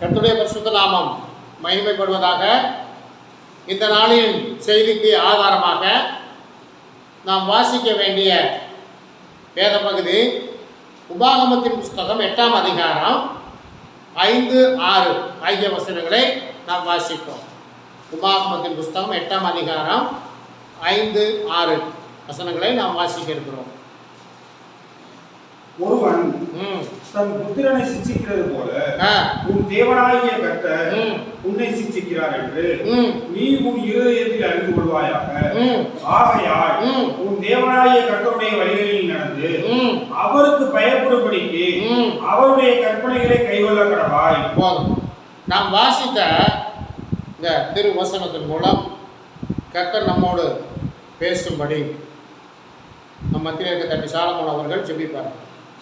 கர்த்தருடைய பரிசுத்த நாமம் மகிமைப்படுவதாக. இந்த நாளின் செய்திக்கு ஆதாரமாக நாம் வாசிக்க வேண்டிய வேத பகுதி உபாகமத்தின் புஸ்தகம் 8ஆம் அதிகாரம் 5, 6 ஆகிய வசனங்களை நாம் வாசிப்போம். உபாகமத்தின் புஸ்தகம் 8ஆம் அதிகாரம் 5, 6 வசனங்களை நாம் வாசிக்க இருக்கிறோம். ஒருவன் தன் புத்திரனை சிச்சிக்கிறது போல உன் தேவனாகிய கர்த்தர் உன்னை சிச்சிக்கிறார் என்று நீ உன் இருதயத்தில் அறிந்து கொள்வாயாக. ஆகையால் உன் தேவனாகிய கர்த்தருடைய வழிகளில் நடந்து அவருக்கு பயப்படும்படிக்கு அவருடைய கற்பனைகளை கைக்கொள்ள கடவாய். போதும். நாம் வாசித்த இந்த திருவசனத்தின் மூலம் கர்த்தர் நம்மோடு பேசும்படி நம் மத்தியில் இருக்க தம்பி சாலமோன் அவர்கள் ஜெபிப்பார்.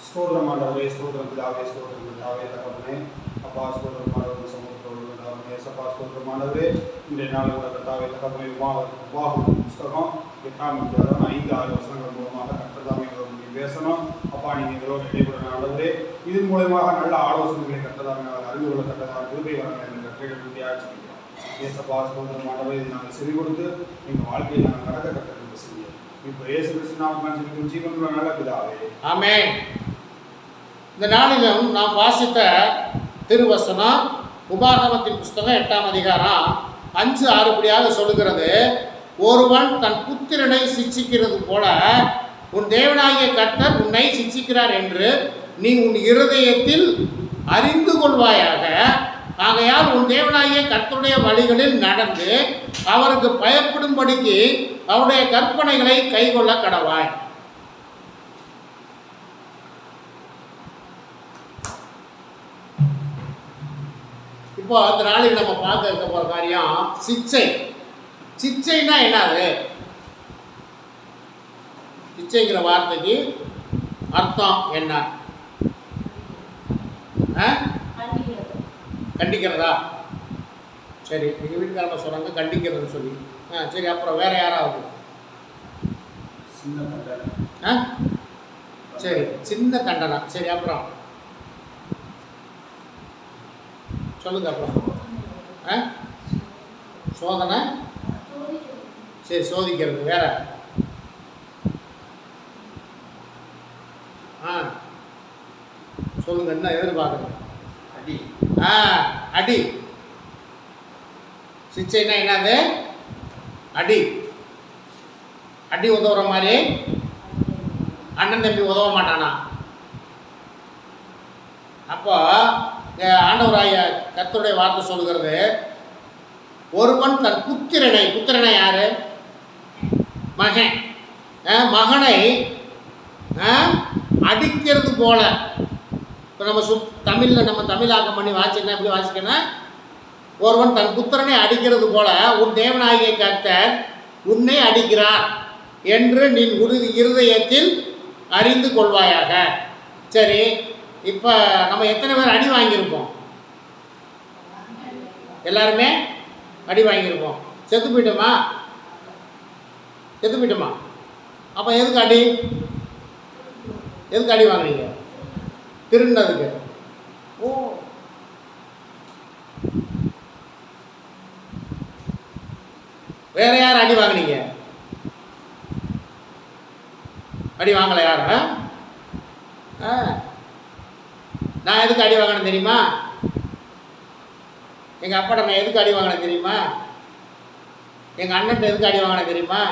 ஸ்தோத்திரமானவரே, ஸ்தோத்திரம் பிதாவே, ஸ்தோத்திரம் பிதாவே தகப்பனே, அப்பா ஸ்தோத்திரமானவரே, சமுத்திரமானவரே, சப்பா ஸ்தோத்திரமானவரே, இன்றைய நாள் உள்ள கர்த்தாவே தகப்பனே, உபாகம புஸ்தகம் 8ஆம் அதிகாரம் 5, 6 வசனங்கள் மூலமாக கர்த்தர் பேசணும். அப்பா நீங்கள் எங்களோடு இடைபெற ஆண்டவரே, இதன் மூலமாக நல்ல ஆலோசனைகளை கர்த்தர் அறிந்து கொள்ள கர்த்தர் கிருபை வரங்கள் என்ற கட்டளை முடியாச்சிருக்கிறோம். ஏசப்பா ஸ்தோத்திரமானவரே, இதை நாங்கள் செவி கொடுத்து எங்கள் வாழ்க்கையை நாங்கள் நடக்க கர்த்தர் செய்ய இப்போ இயேசு கிறிஸ்து நாமத்தில் ஜீவனுள்ள நல்ல பிதாவே, ஆமென். இந்த நாளிலும் நாம் வாசித்த திருவசனம் உபாகமத்தின் புஸ்தகம் 8ஆம் அதிகாரம் 5, 6 படியாக சொல்லுகிறது. ஒருவன் தன் புத்திரனை சிச்சிக்கிறது போல உன் தேவனாகிய கர்த்தர் உன்னை சிச்சிக்கிறார் என்று நீ உன் இருதயத்தில் அறிந்து கொள்வாயாக. ஆகையால் உன் தேவனாகிய கர்த்தருடைய வழிகளில் நடந்து அவருக்கு பயப்படும்படிக்கு அவருடைய கற்பனைகளை கைக்கொள்ள கடவாய். இப்போ அந்த நாளைக்கு நம்ம பார்க்க இருக்க போகிற காரியம் சிச்சை. சிச்சைன்னா என்னது? சிச்சைங்கிற வார்த்தைக்கு அர்த்தம் என்ன? கண்டிக்கிறதா? சரி, எங்கள் வீட்டுக்காரங்க சொல்கிறாங்க கண்டிக்கிறதுன்னு சொல்லி. சரி, அப்புறம் வேற யாராவது? சின்ன தண்டனை. சரி, சின்ன தண்டனை. சரி, அப்புறம் சொல்லுங்க. அப்புறம் சோதனை. சரி, சோதிக்கிறது. வேற? சொல்லுங்க, என்ன எதிர்பார்க்குறது? அடி. அடி. சிச்சைன்னா என்னது? அடி. அடி உதவுற மாதிரி அண்ணன் தம்பி உதவ மாட்டானா? அப்போ ஆண்டவராய கர்த்தருடைய வார்த்தை சொல்லுகிறது, ஒருவன் தன் புத்திரனை யாரு? மகன். மகனை அடிக்கிறது போல. இப்போ நம்ம தமிழில் நம்ம தமிழாக்கம் பண்ணி வாசிக்கணும். எப்படி வாசிக்கணும்? ஒருவன் தன் புத்திரனை அடிக்கிறது போல உன் தேவனாகிய கர்த்தர் உன்னை அடிக்கிறார் என்று நீ இருதயத்தில் அறிந்து கொள்வாயாக. சரி, இப்போ நம்ம எத்தனை பேர் அடி வாங்கியிருப்போம்? எல்லாருமே அடி வாங்கியிருப்போம். செத்து போயிட்டோமா? அப்போ எதுக்கு அடி? எதுக்கு அடி வாங்குறீங்க? திருடினதுக்கு. ஓ, வேற யார் அடி வாங்கினீங்க? அடி வாங்கலை யாரும்? நான் எதுக்கு அடி வாங்கினேன் தெரியுமா? எங்கள் அப்பாட்ட நான் எதுக்கு அடி வாங்கினேன் தெரியுமா? எங்கள் அண்ணன் எதுக்கு அடி வாங்கினேன் தெரியுமா?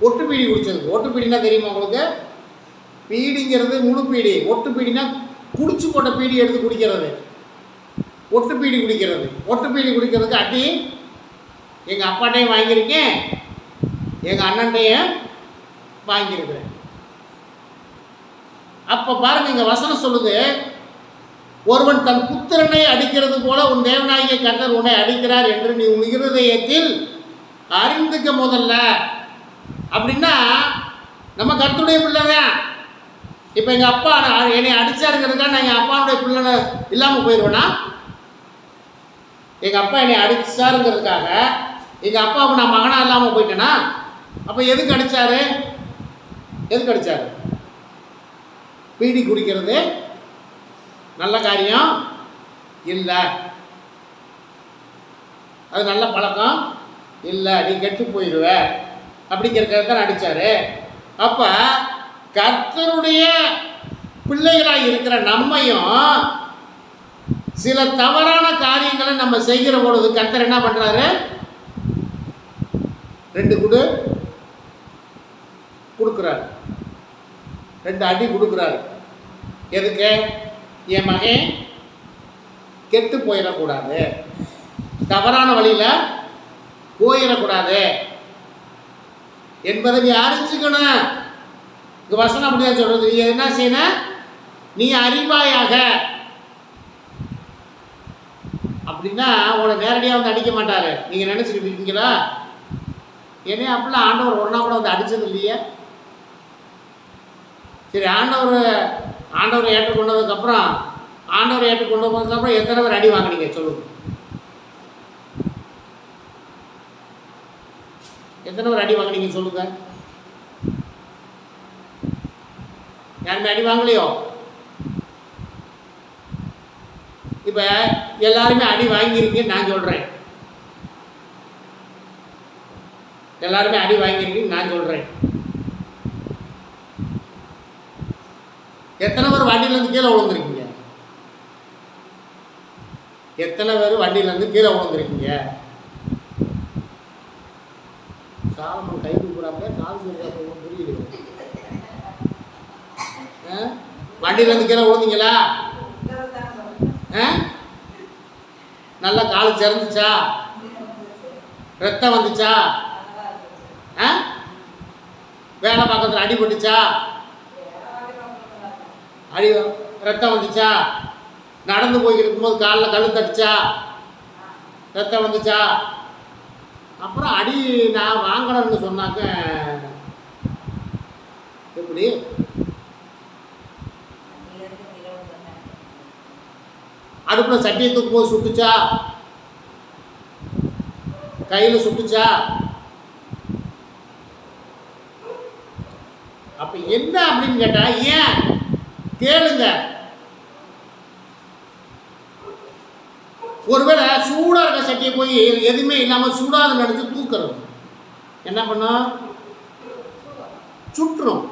ஒட்டு பீடி குடிச்சது. ஒட்டு பீடினா தெரியுமா உங்களுக்கு? பீடிங்கிறது முழு பீடி. ஒட்டு பீடினா குடிச்சு போட்ட பீடி எடுத்து குடிக்கிறது. ஒட்டு பீடி குடிக்கிறது. ஒட்டு பீடி குடிக்கிறதுக்கு அடி எங்கள் அப்பாட்டையும் வாங்கியிருக்கேன், எங்கள் அண்ணன்டையும் வாங்கியிருக்கிறேன். அப்போ பாருங்க, இங்கே வசனம் சொல்லுது, ஒருவன் தன் புத்திரனை அடிக்கிறது போல உன் தேவனாகிய கர்த்தர் உன்னை அடிக்கிறார் என்று நீ உன் இருதயத்தில் அறிந்துக்க முதல்ல. அப்படின்னா நம்ம கர்த்தருடைய பிள்ளை தான். இப்போ எங்கள் அப்பா என்னை அடித்தாருங்கிறதுக்காக நான் எங்கள் அப்பாவுடைய பிள்ளை இல்லாமல் போயிடுவேனா? எங்கள் அப்பா என்னை அடித்தாருங்கிறதுக்காக எங்கள் அப்பாவுக்கு நான் மகனாக இல்லாமல் போயிட்டேனா? அப்போ எதுக்கு அடித்தாரு? பீடி குடிக்கிறது நல்ல காரியம், இல்லை, அது நல்ல பழக்கம் இல்லை, நீ கெட்டு போயிடுவ அப்படிங்கிறதுக்காக தான் அடித்தார். அப்போ கர்த்தருடைய பிள்ளைகளாக இருக்கிற நம்மையும் சில தவறான காரியங்களை நம்ம செய்கிற பொழுது கர்த்தர் என்ன பண்ணுறாரு? 2 கொடுக்குறாரு, 2 அடி கொடுக்குறாரு. எதுக்கு? என் மகன் கெட்டு போயிடக்கூடாது, தவறான வழியில் போயிடக்கூடாது என்பதை நீ அறிஞ்சுக்கணும். இந்த வசனம் அப்படிதான் சொல்றது. நீ என்ன செய்யணும்? நீ அறிவாயாக. அப்படின்னா உங்களை நேரடியாக வந்து அடிக்க மாட்டார். நீங்கள் நினச்சிக்கிட்டு இருக்கீங்களா? ஏன்னா அப்படிலாம் ஆண்டவர் ஒரு நாள் கூட வந்து அடித்தது இல்லையே. சரி, ஆண்டவரை ஏற்றுக்கொண்டதுக்கப்புறம் எத்தனை பேர் அடி வாங்கினீங்க சொல்லுங்க? எத்தனை பேர் அடி வாங்கினீங்க சொல்லுங்க? யாருமே அடி வாங்கலையோ? இப்போ எல்லாருமே அடி வாங்கியிருக்கீங்கன்னு நான் சொல்கிறேன். எல்லாருமே அடி வாங்கியிருக்கீங்கன்னு நான் சொல்கிறேன். எத்தனை பேர் வண்டியிலேருந்து கீழே விழுந்துருக்கீங்க? எத்தனை பேர் வண்டியிலேருந்து கீழே விழுந்துருக்கீங்க? சாலமன் கை தூக்குறாப்ப கால் சொல்றாப்ப புரியுது. வண்டியிலேருந்து கீழே விழுந்தீங்களா? நல்லா கால் சிறந்துச்சா? ரத்தம் வந்துச்சா? வேலை பக்கத்தில் அடிபட்டுச்சா? ரத்தம் வந்துச்சா? நடந்து போய்கிட்டு இருக்கும்போது காலில் கழு தட்டுச்சா? ரத்தம் வந்துச்சா? அப்புறம் அடி நான் வாங்கணும்னு சொன்னாக்க எப்படி? அடுப்பில் சட்டியை தூக்கும் போது சுட்டுச்சா? கையில் சுட்டுச்சா? அப்ப என்ன அப்படின்னு கேட்டா, ஏன் கேளுங்க. ஒருவேளை சூடா இருக்க சட்டியை போய் எதுவுமே இல்லாம சூடாத நினைச்சு தூக்குறது என்ன பண்ணும்? சுற்றும்.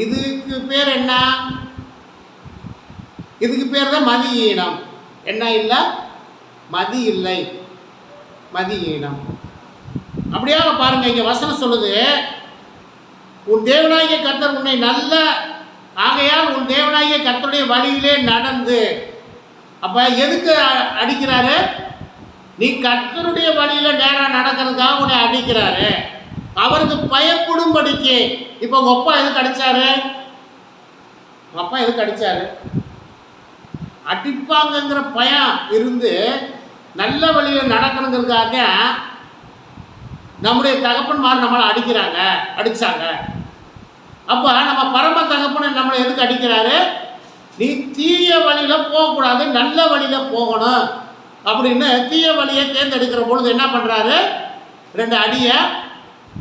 இதுக்கு பேர் என்ன? இதுக்கு பேர் தான் மதியீனம். என்ன இல்லை? மதி இல்லை, மதியீனம். அப்படியாக பாருங்க, இங்க வசனம் சொல்லுது, உன் தேவனாகிய கர்த்தர் உன்னை நல்ல ஆகையால் உன் தேவனாகிய கர்த்தருடைய வழியிலே நடந்து. அப்ப எதுக்கு அடிக்கிறாரு? நீ கர்த்தருடைய வழியில நேரம் நடக்கிறதுக்காக உன்னை அடிக்கிறாரு. அவருக்கு பயப்படும்படிக்கு. இப்போ உங்க அப்பா எதுக்கு அடிச்சாரு? உங்க அப்பா எதுக்கு அடிச்சாரு? அடிப்பாங்கங்கிற பயம் இருந்து நல்ல வழியில நடக்கணுங்கிறதுக்காக நம்முடைய தகப்பன்மார் நம்மளை அடிச்சாங்க. அப்போ நம்ம பரம தகப்பன் நம்மளை எதுக்கு அடிக்கிறாரு? நீ தீய வழியில போகக்கூடாது, நல்ல வழியில போகணும் அப்படின்னு தீய வழியை தேர்ந்தெடுக்கிற பொழுது என்ன பண்றாரு? 2 அடியை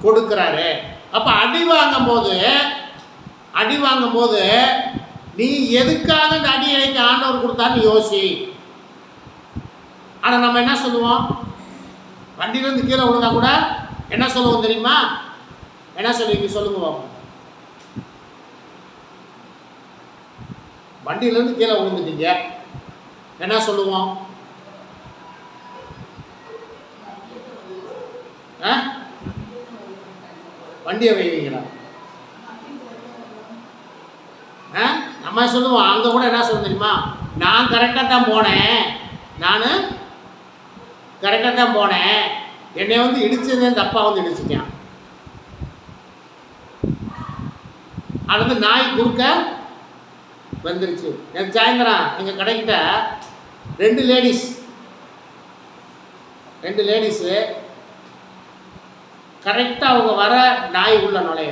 கொடுக்கிறாரு. அப்ப அடி வாங்கும் போது நீ எதுக்காக இந்த அடி எனக்கு ஆண்டவர் கொடுத்தான்னு யோசி. ஆனா நம்ம என்ன சொல்லுவோம்? வண்டியிலேருந்து கீழே விழுந்தா கூட என்ன சொல்லுவோம் தெரியுமா? என்ன சொல்லுவீங்க சொல்லுங்க பாப்போம். வண்டியிலேருந்து கீழே விழுந்துட்டீங்க, என்ன சொல்லுவோம்? வண்டியை வைவீங்களா? நம்ம சொல்லுவோம். அங்கே கூட என்ன சொல்ல தெரியுமா? நான் கரெக்டாக தான் போனேன், என்னை வந்து இடிச்சது அந்த அப்பா வந்து இடிச்சுட்டான். அல்லது நாய் குறுக்க வந்துருச்சு. எனக்கு சாயந்தரம் எங்கள் கடைக்கிட்ட 2 லேடிஸு கரெக்டாக அவங்க வர நாய் உள்ள நுழைய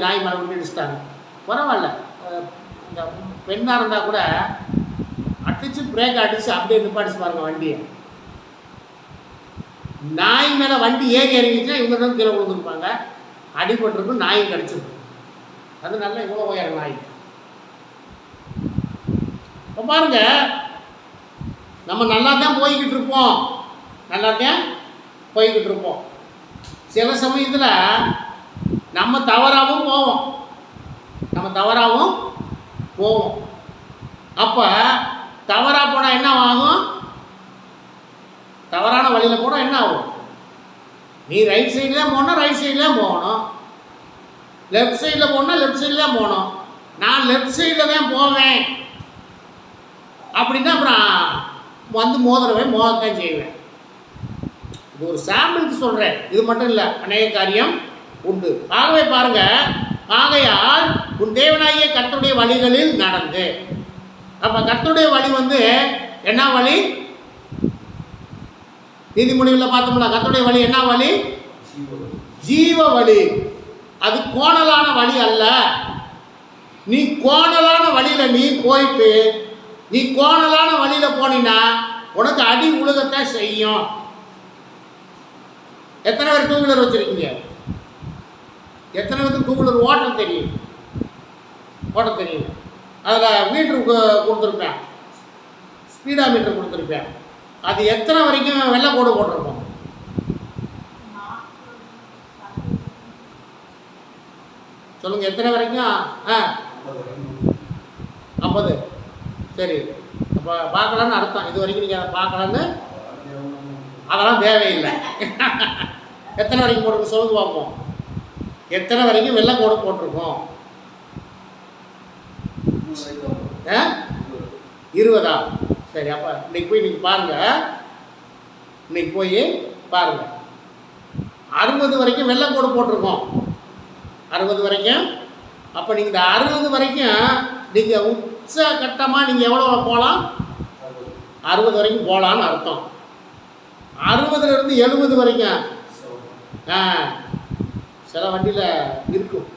நாய் மேலே விட்டு இடிச்சிட்டாங்க. பரவாயில்ல, இந்த பெண்ணாக இருந்தால் கூட அடிச்சு பிரேக் அடிச்சு அப்படியே நிப்பாடிச்சு பாருங்க வண்டியை. நாய் மேலே வண்டி ஏறி இறங்கிச்சுன்னா இவங்க தான் கீழே விழுந்துருப்பாங்க, அடிபட்டிருக்கும், நாயும் கடிச்சிருக்கும். அது நல்லா இவ்வளோ உயர நாய். இப்போ பாருங்க, நம்ம நல்லா தான் போய்கிட்டு இருப்போம், நல்லா தான் போய்கிட்டு இருப்போம். சில சமயத்தில் நம்ம தவறாகவும் போவோம். அப்போ தவறாக போனால் என்ன ஆகும்? தவறான வழியில் போனால் என்ன ஆகும்? நீ ரைட் சைடில் போனால் ரைட் சைடில் போகணும், லெஃப்ட் சைடில் போனால் லெஃப்ட் சைடில் தான் போகணும். நான் லெஃப்ட் சைடில் தான் போவேன் அப்படின்னா அப்புறம் வந்து மோதத்தான் செய்வேன். இது ஒரு சாம்பிளுக்கு சொல்கிறேன், இது மட்டும் இல்லை, அநேக காரியம் உண்டு. ஆகவே பாருங்க, ஆகையால் உன் தேவனாகிய கர்த்தருடைய வழிகளில் நடந்து. அப்போ கர்த்தருடைய வழி வந்து என்ன வழி? நீதிமொழிகளில் பார்த்தோம்ல, கர்த்தருடைய வழி என்ன வழி? ஜீவ வழி. அது கோணலான வழி அல்ல. நீ கோணலான வழியில் நீ போயிட்டு நீ கோணலான வழியில் போனீன்னா உனக்கு அடி உலகத்தான் செய்யும். எத்தனை பேர் டூ வீலர் வச்சுருக்கீங்க? எத்தனை பேருக்கு டூ வீலர் ஓட்ட தெரியும்? அதில் மீட்ரு கொடுத்துருப்பேன், ஸ்பீடா மீட்டர் கொடுத்துருப்பேன். அது எத்தனை வரைக்கும் வெள்ளை கோடு போட்டிருப்போம்? சொல்லுங்கள், எத்தனை வரைக்கும்? 50. சரி, அப்போ பார்க்கலான்னு அர்த்தம். இது வரைக்கும் நீங்கள் அதை பார்க்கலான்னு, அதெல்லாம் தேவையில்லை. எத்தனை வரைக்கும் போட்டிருக்கோம் சொல்லுங்க பார்ப்போம். எத்தனை வரைக்கும் வெள்ளை கோடு போட்டிருக்கோம்? 20. சரி, அப்போ இன்னைக்கு போய் நீங்கள் பாருங்கள், 60 வரைக்கும் வெள்ளை கோடு போட்டிருக்கோம். 60 வரைக்கும். அப்போ நீங்கள் இந்த 60 வரைக்கும் நீங்கள் உச்சகட்டமாக நீங்கள் எவ்வளோ போகலாம்? 60 வரைக்கும் போகலான்னு அர்த்தம். 60லேருந்து 70 வரைக்கும் சில வண்டியில் இருக்கும்.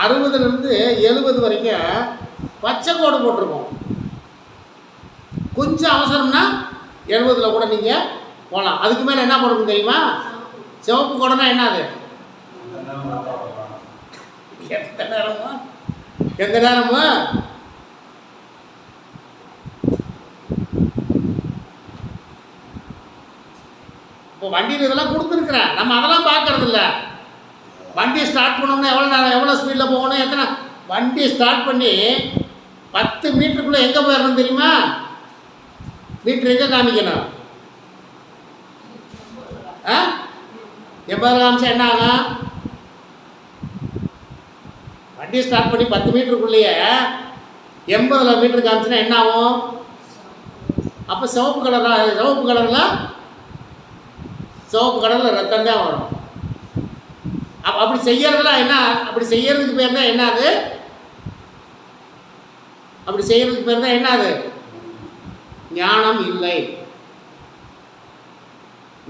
60லேருந்து 70 வரைக்கும் பச்சை கோடு போட்டிருக்கோம். கொஞ்சம் அவசரம்னா 70ல் கூட நீங்கள் போகலாம். அதுக்கு மேலே என்ன போடணும் தெரியுமா? சிவப்பு கோடுனா என்னது? எந்த நேரமும் இப்போ வண்டியில் இதெல்லாம் கொடுத்துருக்குறேன், நம்ம அதெல்லாம் பார்க்கறது இல்லை. வண்டியை ஸ்டார்ட் பண்ணோம்னா எவ்வளோ ஸ்பீடில் போகணும், எத்தனை வண்டியை ஸ்டார்ட் பண்ணி 10 மீட்டருக்குள்ளே எங்கே போயிடணும் தெரியுமா? மீட்ரு எங்கே காமிக்கணும்? 80 காமிச்சா என்ன ஆகும்? வண்டியை ஸ்டார்ட் பண்ணி 10 மீட்டருக்குள்ளேயே 80 மீட்டர் காமிச்சுன்னா என்ன ஆகும்? அப்போ சிவப்பு கலரில் ரத்தம் தான் வரும். அப்படி செய்யறதுலாம் என்ன? அப்படி செய்யறதுக்கு பேர் தான் என்னது? ஞானம் இல்லை.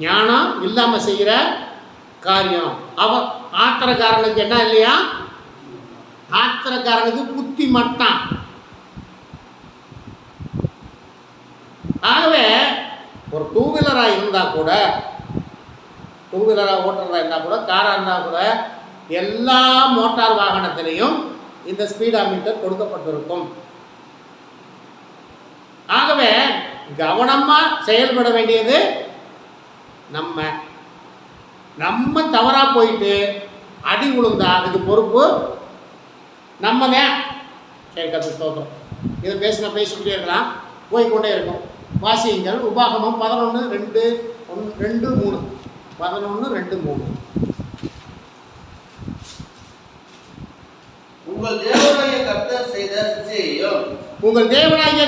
ஞானம் இல்லாமல் செய்கிற காரியம். ஆத்திரக்காரனுக்கு என்ன இல்லையா? ஆத்திரக்காரனுக்கு புத்தி மட்டான். ஆகவே ஒரு டூ வீலராக இருந்தால் கூட, டூ வீலராக ஓட்டுறதா இருந்தால் கூட, காராக இருந்தால் கூட, எல்லா மோட்டார் வாகனத்திலையும் இந்த ஸ்பீடா மீட்டர் கொடுக்கப்பட்டிருக்கும். ஆகவே கவனமாக செயல்பட வேண்டியது நம்ம தவறாக போயிட்டு அடி விழுந்தா அதுக்கு பொறுப்பு நம்ம தான். சரி, கர்த்தருக்கு ஸ்தோத்திரம். இதை பேசிக்கிட்டே இருக்கலாம், போய்கொண்டே இருக்கும். வாசியுங்கள். உபாகமம் 11:2-3. 11:2-3. உங்கள் தேவனாகிய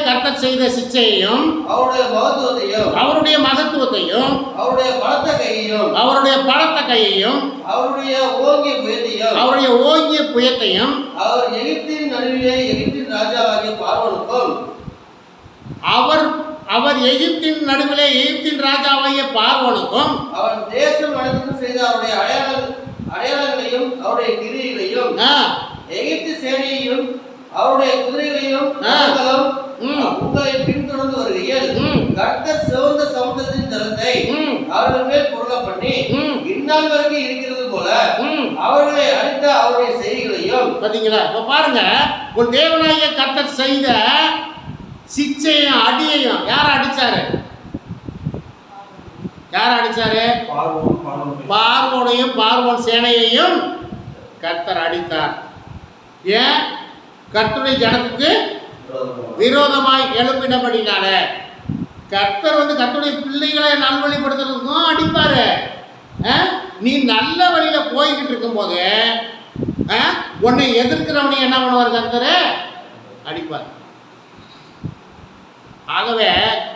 கர்த்தர் செய்த சிச்சையையும் அவருடைய மகத்துவத்தையும் அவருடைய பலத்த கையையும் அவருடைய ஓங்கிய புயத்தையும் அவர் எகிப்தின் நடுவிலே எகிப்தின் ராஜாவாகிய பார்வோனுக்கும் அவன் தேசம் அனைத்துக்கும் செய்த அவருடைய அடையாளங்களையும் அவருடைய கிரியைகளையும் எகிப்து சேனையையும் அவருடைய குதிரைகளையும் உங்களை பின்தொடர்ந்து வருகையில் கர்த்தர் சிவந்த சமுத்திரத்தின் ஜலத்தை அவர்கள் மேல் பொருள பண்ணி இந்நாள் வரைக்கும் இருக்கிறது போல அவர்களை அழித்த அவருடைய செய்திகளையும். பாத்தீங்களா? இப்ப பாருங்க, உன் தேவனாகிய கர்த்தர் செய்த சிச்சையும் அடியையும் யார் அடிச்சாரு? யார் அடிச்சாரு? பார்வோனையும் பார்வோன் சேனையையும் கர்த்தர் அடித்தார். ஏன்? கர்த்தருடைய ஜனத்துக்கு விரோதமாய் எழுப்பினபடினால. கர்த்தர் கர்த்தருடைய பிள்ளைகளை நல்வழிப்படுத்துறதுக்கும் அடிப்பாரு. நீ நல்ல வழியில போய்கிட்டு இருக்கும் போது உன்னை எதிர்க்கிறவனை என்ன பண்ணுவார்? கர்த்தர் அடிப்பார். ஆகவே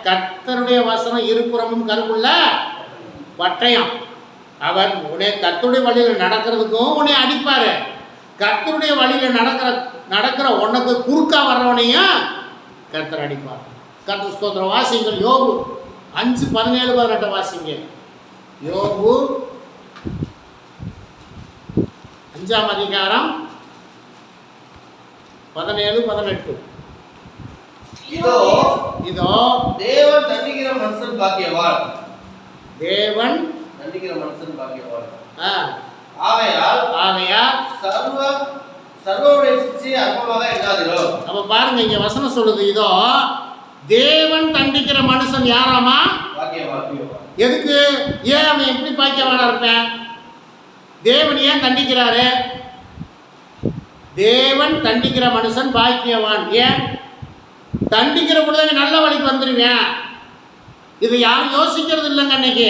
கர்த்தருடைய வசனம் இருபுறமும் கருக்குள்ள பட்டயம். அவர் உன்னை கர்த்தருடைய வழியில நடக்கிறதுக்கும் உன்னை அடிப்பாரு. கர்த்தருடைய வழியில நடக்கிற உனக்கு குறுக்கா வர்றவனையும் கர்த்தர் அடிப்பார். கர்த்தர் ஸ்தோத்திரம். வாசிங்கள் யோபு 5:17-18 வாசிங்க. யோபு 5 17-18. இதோ தேவன் தண்டிக்கிற மனுஷன் பாக்கியவான். தேவன் தண்டிக்கிற மனுஷன் பாக்கியவான். ஆகையால் சர்வருடைய சிச்சையை அற்பமாக எண்ணாதீரோ. அப்ப பாருங்க, இங்க வசனம் சொல்லுது, இதோ தேவன் தண்டிக்கிற மனுஷன் யாராமா? பாக்கியவான். எதுக்கு? ஏன் அவன் எப்படி பாக்கியவானா இருப்பேன்? தேவன் ஏன் தண்டிக்கிறாரு? தேவன் தண்டிக்கிற மனுஷன் பாக்கியவான். ஏன்? தண்டிக்கிற பொழுது நல்ல வழிக்கு வந்துருவேன். இது யாரும் யோசிக்கிறது இல்லைங்க. அன்னைக்கு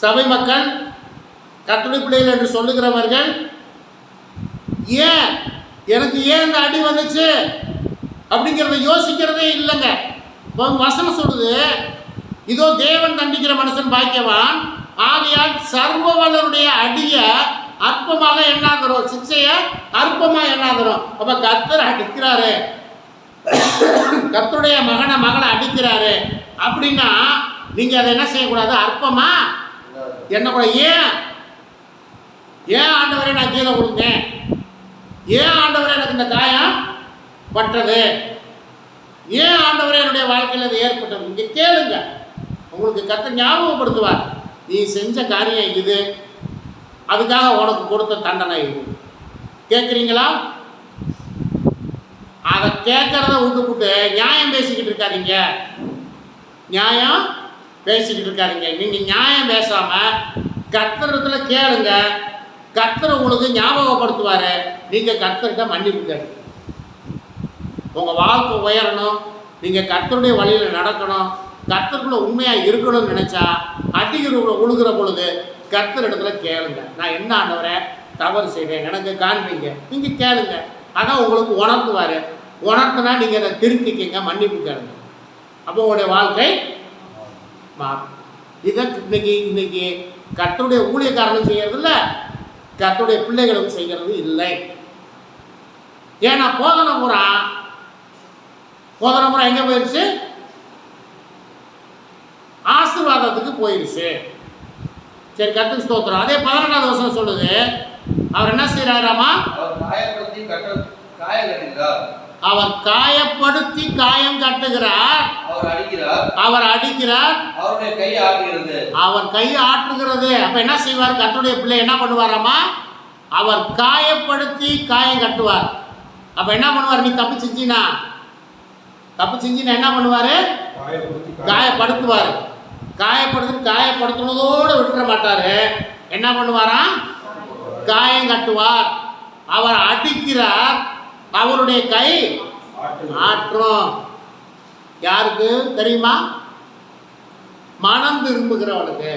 சபை மக்கள், கர்த்தருடைய பிள்ளைகள் என்று சொல்லுகிறவர்கள், ஏன் எனக்கு ஏன் இந்த அடி வந்துச்சு அப்படிங்கிறத யோசிக்கிறதே இல்லைங்க. வசனம் சொல்லுது, இதோ தேவன் தண்டிக்கிற மனுஷன் பாக்கியவான். ஆகையால் சர்வ வல்லவருடைய அடிய அற்பமாக எண்ணாகிறோம், சிச்சைய அற்பமாக எண்ணாகிறோம். அப்ப கர்த்தர் அடிக்கிறாரு, கர்த்தருடைய மகளை அடிக்கிறாரு அப்படின்னா நீங்க அதை என்ன செய்யக்கூடாது? அற்பமா எண்ணக்கூடாது. ஏன் ஆண்டவரே நான் கீழே கொடுத்தேன்? ஏன் ஆண்டவரே எனக்கு இந்த காயம் பட்டது? ஏன் ஆண்டவரே என்னுடைய வாழ்க்கையில் அது ஏற்பட்டது? இங்க கேளுங்க, உங்களுக்கு கர்த்தர் ஞாபகப்படுத்துவார். நீ செஞ்ச காரியம் இது, அதுக்காக உனக்கு கொடுத்த தண்டனை இது. கேட்குறீங்களா? அதை கேட்கறத விட்டுப்புட்டு நியாயம் பேசிக்கிட்டு இருக்காதீங்க. நியாயம் பேசிக்கிட்டு இருக்காதீங்க. நீங்கள் நியாயம் பேசாமல் கர்த்தரிடத்துல கேளுங்க. கர்த்தர் உங்களுக்கு ஞாபகப்படுத்துவார். நீங்கள் கர்த்தர்கிட்ட மன்னிப்பு கேளுங்க. உங்கள் வாழ்க்கை உயரணும், நீங்கள் கர்த்தருடைய வழியில் நடக்கணும், கர்த்தருக்குள்ள உண்மையாக இருக்கணும்னு நினச்சா அடிக்கிற உழுகிற பொழுது கர்த்தரிடத்துல கேளுங்க. நான் என்ன ஆண்டவரே தவறு செய்வேன், எனக்கு காண்பீங்க. நீங்கள் கேளுங்க. அதான் உங்களுக்கு உணர்த்துவார். உணர்த்தினா நீங்கள் அதை திருத்திக்கிங்க, மன்னிப்பு கேளுங்க. அப்போ உங்களுடைய வாழ்க்கை மாறும். இதை இன்னைக்கு கர்த்தருடைய ஊழியக்காரனும் செய்கிறது இல்லை, கர்த்தருடைய பிள்ளைகளும் செய்கிறது இல்லை. ஏன்னா போதனை முறை எங்கே போயிடுச்சு? ஆசீர்வாதத்துக்கு போயிடுச்சு. சரி, கர்த்தருக்கு ஸ்தோத்திரம். அதே 11வது வசனம் சொல்லுது, அவர் என்ன செய்யறாராமா? அவர் காயப்படுத்தி காயம் கட்டுகிறார், அவர் அடிக்கிறார், அவர் கை ஆற்றுகிறது. அப்ப என்ன செய்வார்? கர்த்தருடைய பிள்ளை என்ன பண்ணுவாராமா? அவர் காயப்படுத்தி காயம் கட்டுவார். அப்ப என்ன பண்ணுவார்? நீ தப்பு செஞ்சினா என்ன பண்ணுவாரு? காயப்படுத்துவார். காயப்படுத்துனதோடு விட்டுற மாட்டாரு. என்ன பண்ணுவாராம்? காயம் கட்டுவார். அவர் அடிக்கிறார், அவருடைய கை ஆற்றும். யாருக்கு தெரியுமா? மனம் திரும்புகிறவனுக்கு.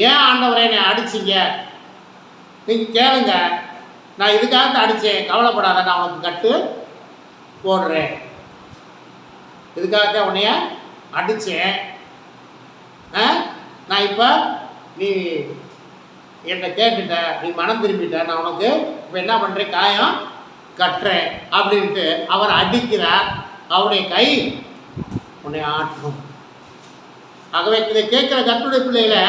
ஏன் ஆண்டவரே என்னை அடிச்சிங்க? நீங்க கேளுங்க. நான் இதுக்காக அடித்தேன், கவலைப்படாத, நான் உனக்கு கட்டு போடுறேன். இதுக்காக உன்னைய அடித்தேன். நான் இப்போ நீ என்னை கேட்டுட்ட, நீ மனம் திரும்பிட்ட, நான் உனக்கு இப்போ என்ன பண்ணுறேன்? காயம் கட்டுறேன் அப்படின்ட்டு அவர் அடிக்கிறார். அவருடைய கை உன்னை ஆற்றும். ஆகவே இதை கேட்குற கர்த்தருடைய பிள்ளைகளை,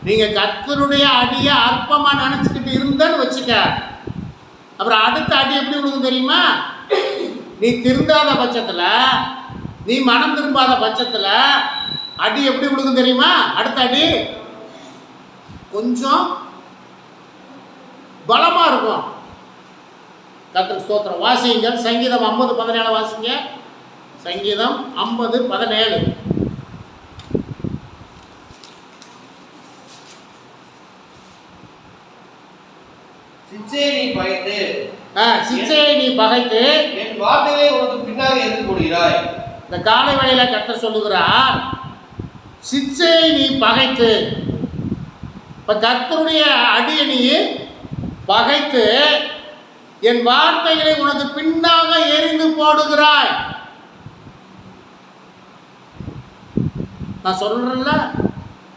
நீங்கள் கர்த்தருடைய அடியை அற்பமாக நினச்சிக்கிட்டு இருந்தேன்னு வச்சுக்க, அப்புறம் அடுத்த அடி எப்படி விழுகும் தெரியுமா? நீ திருந்தாத பட்சத்தில், நீ மனம் திரும்பாத பட்சத்தில் அடி எப்படி விழுகும் தெரியுமா? அடுத்த அடி கொஞ்சம் பலமாக இருக்கும். கர்த்தருக்கு ஸ்தோத்திரம். வாசியுங்கள். சங்கீதம் 50:17 வாசிங்க. சங்கீதம் 50:17. சிச்சையை நீ பகைத்து சிச்சையை நீ பகைத்து என் வார்த்தைகளை உனக்கு பின்னாக எதிர்த்து போடுகிறாய். இந்த காலை வேளையில கர்த்தர் சொல்லுகிறார், சிச்சையை நீ பகைத்து. இப்ப கர்த்தருடைய அடியை நீ பகைத்து என் வார்த்தைகளை உனக்கு பின்னாக எரிந்து போடுகிறாய். நான் சொல்றேன்ல,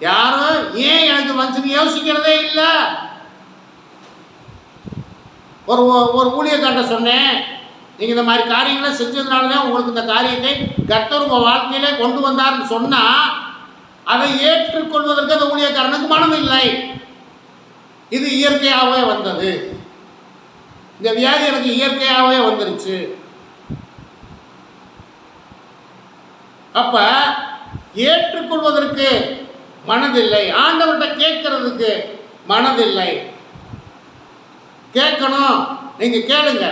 யாரும் ஏன் எனக்கு வந்து யோசிக்கிறதே இல்லை. ஒரு ஒரு ஊழியக்காரட்ட சொன்னேன், நீங்கள் இந்த மாதிரி காரியங்களை செஞ்சதுனால தான் உங்களுக்கு இந்த காரியத்தை கர்த்தர் உங்கள் வாழ்க்கையிலே கொண்டு வந்தார்னு சொன்னால் அதை ஏற்றுக்கொள்வதற்கு அந்த ஊழியக்காரனுக்கு மனம் இல்லை. இது இயற்கையாகவே வந்தது. இந்த வியாதி எனக்கு இயற்கையாகவே வந்துருச்சு. அப்ப ஏற்றுக்கொள்வதற்கு மனதில்லை, ஆண்டவர்கிட்ட கேட்கறதுக்கு மனதில்லை. கேட்கணும், நீங்க கேளுங்க.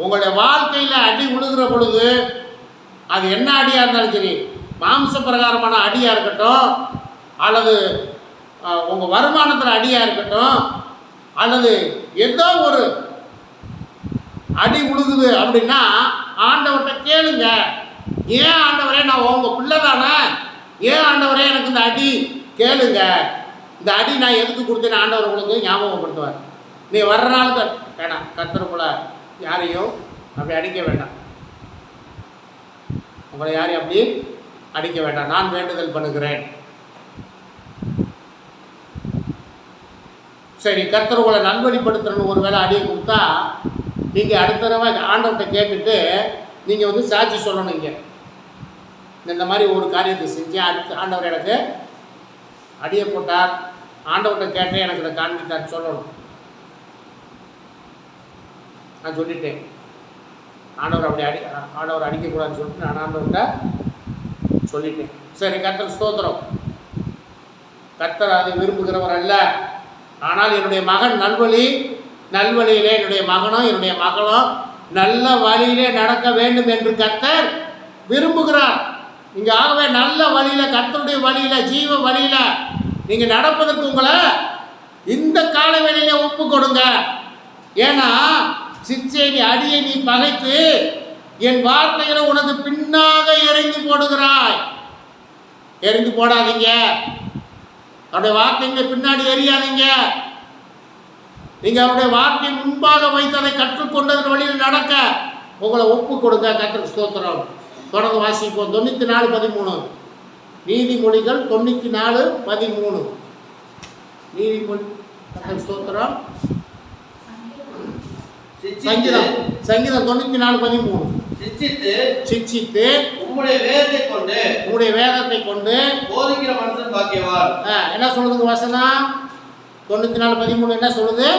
உங்களுடைய வாழ்க்கையில அடி விழுகிற பொழுது அது என்ன அடியா இருந்தாலும் சரி, மாம்ச பிரகாரமான அடியா இருக்கட்டும், அல்லது உங்க வருமானத்தில் அடியா இருக்கட்டும், அல்லது ஏதோ ஒரு அடி விழுகுது அப்படின்னா ஆண்டவர்கிட்ட கேளுங்க. ஏன் ஆண்டவரே, நான் உங்க பிள்ளை தானே, ஏன் ஆண்டவரே எனக்கு இந்த அடி கேளுங்க. இந்த அடி நான் எதுக்கு கொடுத்தேன்னு ஆண்டவர் உங்களுக்கு ஞாபகப்படுத்துவார். நீ வர்ற நாள் வேணாம், கர்த்தருக்குள்ள யாரையும் அப்படி அடிக்க வேண்டாம், உங்களை யாரையும் அப்படி அடிக்க வேண்டாம், நான் வேண்டுதல் பண்ணுகிறேன். சரி, கர்த்தர் உங்களை நல்வழிப்படுத்தணும்னு ஒரு வேளை அடியை கொடுத்தா நீங்கள் அடுத்த தடவை ஆண்டவர்கிட்ட கேட்டுட்டு நீங்கள் வந்து சாட்சி சொல்லணும். இங்கே இந்த மாதிரி ஒரு காரியத்தை செஞ்சேன், அடுத்து ஆண்டவர் எனக்கு அடியை போட்டார், ஆண்டவர்கிட்ட கேட்டேன், எனக்கு இதை காண்பித்தார் சொல்லணும். நான் சொல்லிட்டேன், ஆண்டவர் அப்படி ஆண்டவர் அடிக்கக்கூடாதுன்னு சொல்லிட்டு நான் ஆண்டவர்கிட்ட சொல்லிட்டேன். சரி, கர்த்தர் ஸ்தோத்திரம். கர்த்தர் அதை விரும்புகிறவர் அல்ல. ஆனால் என்னுடைய மகன் நல்வழியிலே என்னுடைய மகனும் என்னுடைய மகளும் நல்ல வழியிலே நடக்க வேண்டும் என்று கர்த்தர் விரும்புகிறார். நீங்க ஆகவே நல்ல வழியில, கர்த்தருடைய வழியில, ஜீவ வழியில நீங்க நடப்பதற்கு உங்களை இந்த கால வேளையிலே ஒப்பு கொடுங்க. ஏன்னா சிச்சை அடியை நீ பகைத்து என் வார்த்தைகளை உனக்கு பின்னாக எறிந்து போடுகிறாய். எறிந்து போடாதீங்க, அவருடைய வார்த்தைகளை பின்னாடி எறியாதீங்க. நீங்க அவருடைய வார்த்தையை முன்பாக வைத்து அதை கற்றுக்கொண்டதன் வழியில் நடக்க உங்களை ஒப்பு கொடுங்க. கர்த்தருக்கு ஸ்தோத்திரம். தொடர்ந்து வாசிப்போம். 94:13 நீதிமொழிகள் 94:13 நீதிமொழி. கர்த்தருக்கு ஸ்தோத்திரம். சங்கீதம் 94:13 சிட்சித்து உம்முடைய வேதத்தை கொண்டு போதிக்கிற மனுஷன் பாக்கியவான். என்ன சொல்லுதுங்க வசனம்? 94:13 என்ன சொல்லுது?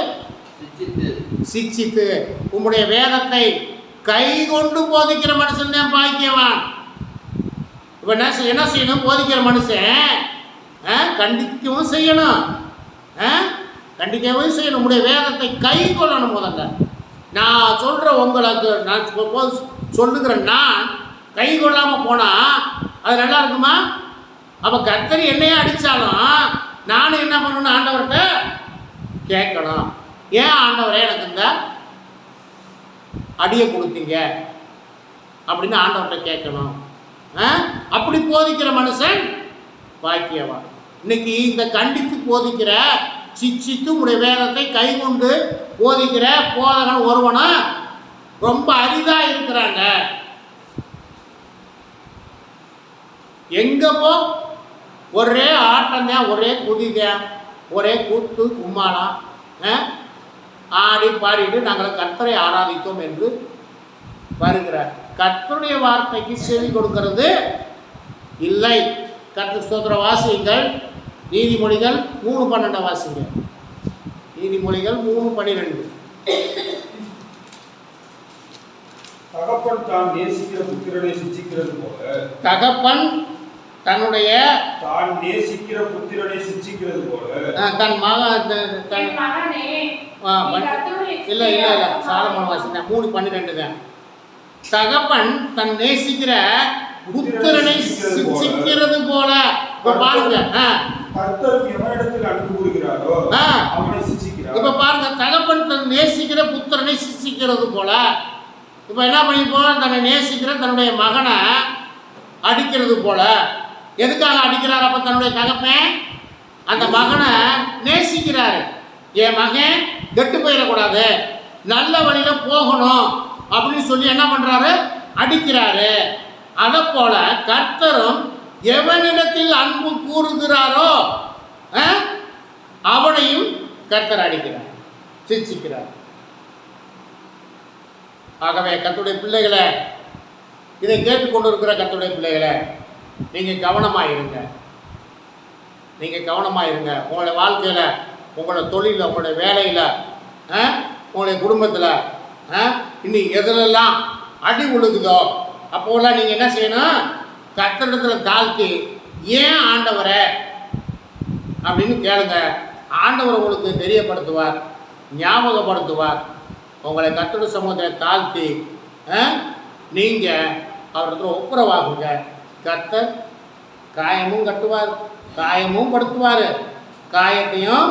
சிட்சித்து உம்முடைய வேதத்தை கை கொண்டு போதிக்கிற மனுஷன் தான் பாக்கியவான். இப்போ என்ன செய்யணும்? போதிக்கிற மனுஷன் கண்டிக்கவும் செய்யணும், கண்டிக்கவும் செய்யணும். உங்களுடைய வேதத்தை கை கொள்ளணும். முதல்ல நான் சொல்கிற உங்களுக்கு, நான் சொல்லுகிற நான் கை கொள்ளாமல் போனால் அது நல்லா இருக்குமா? அப்போ கர்த்தர் என்னையே அடித்தாலும் நானும் என்ன பண்ணணும்? ஆண்டவர்கிட்ட கேட்கணும். ஏன் ஆண்டவரே எனக்கு இந்த அடியை கொடுத்தீங்க அப்படின்னு ஆண்டவர்கிட்ட கேட்கணும். அப்படி போதிக்கிற மனுஷன் பாக்கியவான். இன்னைக்கு இந்த கண்டித்து போதிக்கிற, சிச்சித்து உடைய வேதத்தை கை கொண்டு போதிக்கிற போதகன் ஒருவனும் ரொம்ப அரிதா இருக்கிறாங்க. எங்க போ ஒரே ஆட்டம்தான், ஒரே குதிதான், ஒரே கூத்து கும்மாளம், ஆடி பாடிட்டு நாங்கள் கர்த்தரை ஆராதித்தோம் என்று வருகிறார். கர்த்தருடைய வார்த்தைக்கு செவி கொடுக்கிறது இல்லை. கர்த்தர் ஸ்தோத்திர. வாசியுங்கள். நீதிமொழிகள் 3:12 வாசிங்க. நீதிமொழிகள் 3:12 தகப்பன் தான் நேசிக்கிற புத்திரனை சிட்சிக்கிறது போல, தகப்பன் தன்னுடைய தான் நேசிக்கிற புத்திரனை சிட்சிக்கிறது போல தன் மகன் என் மகனே, நீ கர்த்தருடைய இல்லை இல்லை இல்லை சாலமோன் வாசிங்க 3:12 தான். தகப்பன் தன் நேசிக்கிற புத்திரனை சிக்ஷிக்கிறது போல. இப்ப பாருங்க கர்த்தர் எவனிடத்தில் அன்பு கூறுகிறாரோ அவனை சிட்சிக்கிறார். இப்ப பாருங்க, தகப்பன் தன் நேசிக்கிற புத்திரனை சிக்ஷிக்கிறது போல. இப்ப என்ன பண்ணிப்போம், தன்னை நேசிக்கிற தன்னுடைய மகனை அடிக்கிறது போல. எதுக்காக அடிக்கிறார்? அப்ப தன்னுடைய தகப்பன் அந்த மகனை நேசிக்கிறாரு. என் மகன் கெட்டு போயிடக்கூடாது, நல்ல வழியில போகணும் அப்படின்னு சொல்லி என்ன பண்றாரு? அடிக்கிறாரு. அதை போல கர்த்தரும் எவனிடத்தில் அன்பு கூறுகிறாரோ அவனையும் கர்த்தர் அடிக்கிறார், சிக்ஷிக்கிறார். ஆகவே கர்த்தருடைய பிள்ளைகளை, இதை கேட்டுக்கொண்டிருக்கிற கர்த்தருடைய பிள்ளைகளை, நீங்கள் கவனமாயிருங்க. நீங்கள் கவனமாயிருங்க. உங்களுடைய வாழ்க்கையில், உங்களோட தொழிலில், உங்களுடைய வேலையில், உங்களுடைய குடும்பத்தில் இன்னும் எதுலெல்லாம் அடி விழுகுதோ அப்போலாம் நீங்கள் என்ன செய்யணும்? கர்த்தரிடத்தில் தாழ்த்தி, ஏன் ஆண்டவரை அப்படின்னு கேளுங்க. ஆண்டவர் உங்களுக்கு தெரியப்படுத்துவார், ஞாபகப்படுத்துவார். உங்களை கர்த்தருடைய சமூகத்தில் தாழ்த்தி நீங்கள் அவரிடத்துல ஒப்புரவாகுங்க. கர்த்தர் காயமும் கட்டுவார், காயமும் படுத்துவார், காயத்தையும்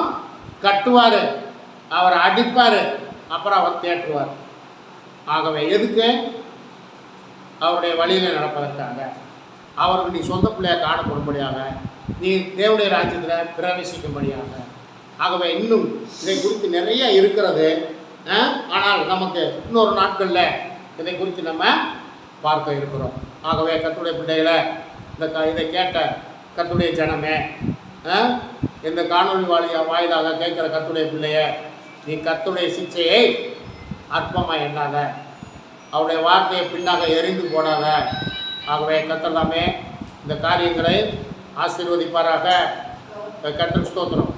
கட்டுவார், அவரை அடிப்பார், அப்புறம் அவர் தேற்றுவார். ஆகவே எதுக்கு? அவருடைய வழியில் நடப்பதற்காக, அவருக்கு நீ சொந்த பிள்ளையை காணப்படும்படியாக, நீ தேவனுடைய ராஜ்யத்தில் பிரவேசிக்கும்படியாக. ஆகவே இன்னும் இதை குறித்து நிறைய இருக்கிறது. ஆனால் நமக்கு இன்னொரு நாட்களில் இதை குறித்து நம்ம பார்க்க இருக்கிறோம். ஆகவே கர்த்தருடைய பிள்ளைகளை, இதை கேட்ட கர்த்தருடைய ஜனமே, இந்த காணொலி வாயிலாக கேட்குற கர்த்தருடைய பிள்ளைய, நீ கர்த்தருடைய சிக்ஷையை அற்பமாக எண்ணாத, அவருடைய வார்த்தையை பின்னாக எரிந்து போடாத. ஆகவே கர்த்தர் தாமே இந்த காரியங்களை ஆசீர்வதிப்பாராக. கர்த்தர் ஸ்தோத்திரம்.